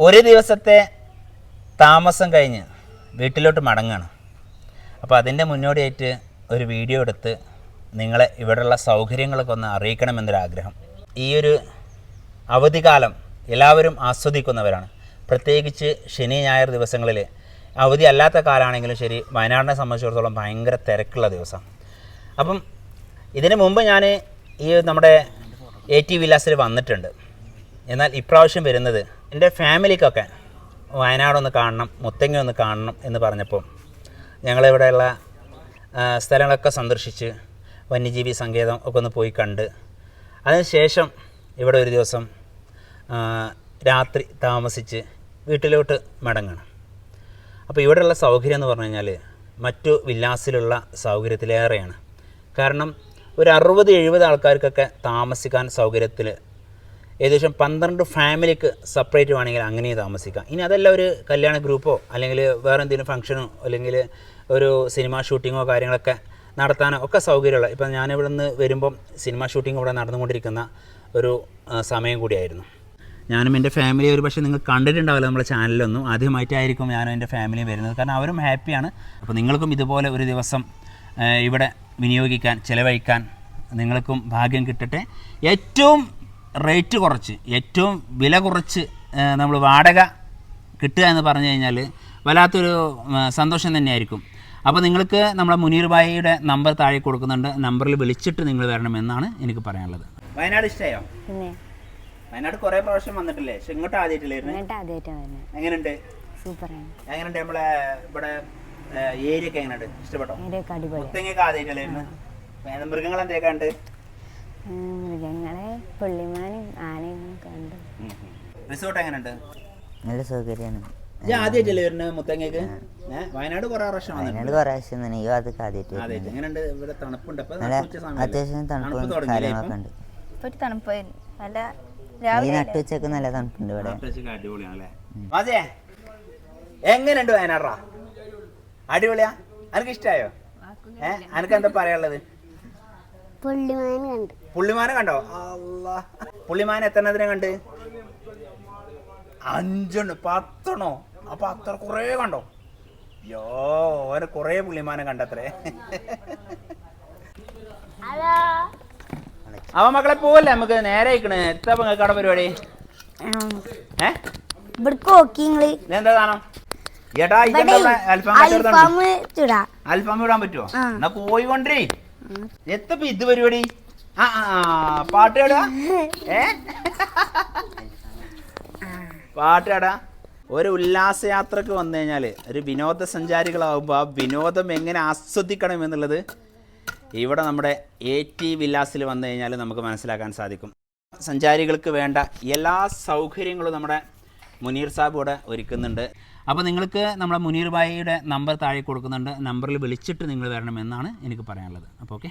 ഒരു ദിവസത്തെ താമസം കഴിഞ്ഞ് വീട്ടിലോട്ട് മടങ്ങുകയാണ്. അപ്പോൾ അതിൻ്റെ മുന്നോടിയായിട്ട് ഒരു വീഡിയോ എടുത്ത് നിങ്ങളെ ഇവിടെയുള്ള സൗകര്യങ്ങളൊക്കെ ഒന്ന് അറിയിക്കണമെന്നൊരാഗ്രഹം. ഈ ഒരു അവധിക്കാലം എല്ലാവരും ആസ്വദിക്കുന്നവരാണ്. പ്രത്യേകിച്ച് ശനി ഞായർ ദിവസങ്ങളിൽ, അവധി അല്ലാത്ത കാലമാണെങ്കിലും ശരി, വയനാടിനെ സംബന്ധിച്ചിടത്തോളം ഭയങ്കര തിരക്കുള്ള ദിവസം. അപ്പം ഇതിന് മുമ്പ് ഞാൻ ഈ നമ്മുടെ AT വില്ലാസിൽ വന്നിട്ടുണ്ട്. എന്നാൽ ഇപ്രാവശ്യം വരുന്നത് എൻ്റെ ഫാമിലിക്കൊക്കെ വയനാടൊന്ന് കാണണം, മുത്തങ്ങ ഒന്ന് കാണണം എന്ന് പറഞ്ഞപ്പോൾ ഞങ്ങളിവിടെയുള്ള സ്ഥലങ്ങളൊക്കെ സന്ദർശിച്ച് വന്യജീവി സങ്കേതം ഒക്കെ ഒന്ന് പോയി കണ്ട് അതിനുശേഷം ഇവിടെ ഒരു ദിവസം രാത്രി താമസിച്ച് വീട്ടിലോട്ട് മടങ്ങണം. അപ്പോൾ ഇവിടെയുള്ള സൗകര്യം എന്ന് പറഞ്ഞു കഴിഞ്ഞാൽ മറ്റു വില്ലാസിലുള്ള സൗകര്യത്തിലേറെയാണ്. കാരണം ഒരു 60-70 ആൾക്കാർക്കൊക്കെ താമസിക്കാൻ സൗകര്യത്തിൽ ഏകദേശം 12 ഫാമിലിക്ക് സെപ്പറേറ്റ് വേണമെങ്കിൽ അങ്ങനെ താമസിക്കാം. ഇനി അതല്ല ഒരു കല്യാണ ഗ്രൂപ്പോ അല്ലെങ്കിൽ വേറെ എന്തെങ്കിലും ഫംഗ്ഷനോ അല്ലെങ്കിൽ ഒരു സിനിമ ഷൂട്ടിങ്ങോ കാര്യങ്ങളൊക്കെ നടത്താനോ ഒക്കെ സൗകര്യമുള്ള. ഇപ്പം ഞാനിവിടെ നിന്ന് വരുമ്പം സിനിമ ഷൂട്ടിംഗ് ഇവിടെ നടന്നുകൊണ്ടിരിക്കുന്ന ഒരു സമയം കൂടിയായിരുന്നു. ഞാനും എൻ്റെ ഫാമിലി ഒരു പക്ഷേ നിങ്ങൾ കണ്ടിട്ടുണ്ടാവില്ല നമ്മുടെ ചാനലിലൊന്നും. ആദ്യമായിട്ടായിരിക്കും ഞാനും എൻ്റെ ഫാമിലിയും വരുന്നത്. കാരണം അവരും ഹാപ്പിയാണ്. അപ്പോൾ നിങ്ങൾക്കും ഇതുപോലെ ഒരു ദിവസം ഇവിടെ വിനിയോഗിക്കാൻ, ചിലവഴിക്കാൻ നിങ്ങൾക്കും ഭാഗ്യം കിട്ടട്ടെ. ഏറ്റവും റേറ്റ് കുറച്ച്, ഏറ്റവും വില കുറച്ച് നമ്മൾ വാടക കിട്ടുക എന്ന് പറഞ്ഞു കഴിഞ്ഞാൽ വല്ലാത്തൊരു സന്തോഷം തന്നെയായിരിക്കും. അപ്പോൾ നിങ്ങൾക്ക് നമ്മുടെ മുനീർ ഭായിയുടെ നമ്പർ താഴെ കൊടുക്കുന്നുണ്ട്. നമ്പറിൽ വിളിച്ചിട്ട് നിങ്ങൾ വരണമെന്നാണ് എനിക്ക് പറയാനുള്ളത്. വയനാട് ഇഷ്ടമായോ? വയനാട് കുറേ പ്രാവശ്യം വന്നിട്ടില്ലേ? പക്ഷെ ഇങ്ങോട്ട് ആദ്യമായിട്ടില്ലായിരുന്നു. എങ്ങനെയുണ്ട്? എങ്ങനെയുണ്ട് നമ്മളെ ഇവിടെ ഏരിയ ഒക്കെ എങ്ങനെയുണ്ട്? ഇഷ്ടപ്പെട്ടോ? മുത്തങ്ങയൊക്കെ ആദ്യമായിട്ടില്ലായിരുന്നു. മൃഗങ്ങൾ എന്തൊക്കെ ഉണ്ട്? മൃഗങ്ങളെ പുള്ളിമാനും ആനയും കണ്ടു. റിസോർട്ട് എങ്ങനെയുണ്ട്? നല്ല സൗകര്യമാണ്. ആദ്യമായിട്ടല്ലേ വരുന്നത് മുത്തങ്ങക്ക്? വയനാട് കുറെ പ്രാവശ്യം എങ്ങനെയുണ്ട്? ഇവിടെ തണുപ്പുണ്ട്? അത്യാവശ്യം തണുപ്പും കാര്യങ്ങളൊക്കെ ഉണ്ട്. നട്ടുവെച്ചൊക്കെ നല്ല തണുപ്പുണ്ട് ഇവിടെ. അടിപൊളിയാണല്ലേ? അതെ, എങ്ങനെയുണ്ട് വയനാടാ? അടിപൊളിയാ? അനക്ക് ഇഷ്ടായോ? അനക്ക് എന്താ പറയാനുള്ളത്? പുള്ളിമാനെ കണ്ടോ? അല്ലാ, പുള്ളിമാനെ എത്രണ്ണത്തിനെ കണ്ട്? 5 10 അപ്പൊ അത്ര കുറേ കണ്ടോ? യോ, ഓനെ കുറേ പുള്ളിമാനെ കണ്ടത്രേ. അവ മക്കളെ പോവല്ലേ, നമുക്ക് നേരെ അയക്കണേ. എത്ര കട പരിപാടി? എന്താ സാധനം? ചേട്ടാ അൽഫാം ഇടാൻ പറ്റുമോ? എന്നാ പോയി കൊണ്ടേ. എത്തപ്പ ഇത് പരിപാടി? പാട്ടുകാടാ? പാട്ടുകാടാ? ഒരു ഉല്ലാസയാത്രക്ക് വന്നു കഴിഞ്ഞാൽ, ഒരു വിനോദസഞ്ചാരികളാകുമ്പോൾ ആ വിനോദം എങ്ങനെ ആസ്വദിക്കണം എന്നുള്ളത് ഇവിടെ നമ്മുടെ AT വില്ലാസിൽ വന്നു കഴിഞ്ഞാൽ നമുക്ക് മനസ്സിലാക്കാൻ സാധിക്കും. സഞ്ചാരികൾക്ക് വേണ്ട എല്ലാ സൗകര്യങ്ങളും നമ്മുടെ മുനീർ സാബ് ഇവിടെ ഒരുക്കുന്നുണ്ട്. അപ്പോൾ നിങ്ങൾക്ക് നമ്മുടെ മുനീർ ഭായിയുടെ നമ്പർ താഴെ കൊടുക്കുന്നുണ്ട്. നമ്പറിൽ വിളിച്ചിട്ട് നിങ്ങൾ വരണമെന്നാണ് എനിക്ക് പറയാനുള്ളത്. അപ്പോൾ ഓക്കെ.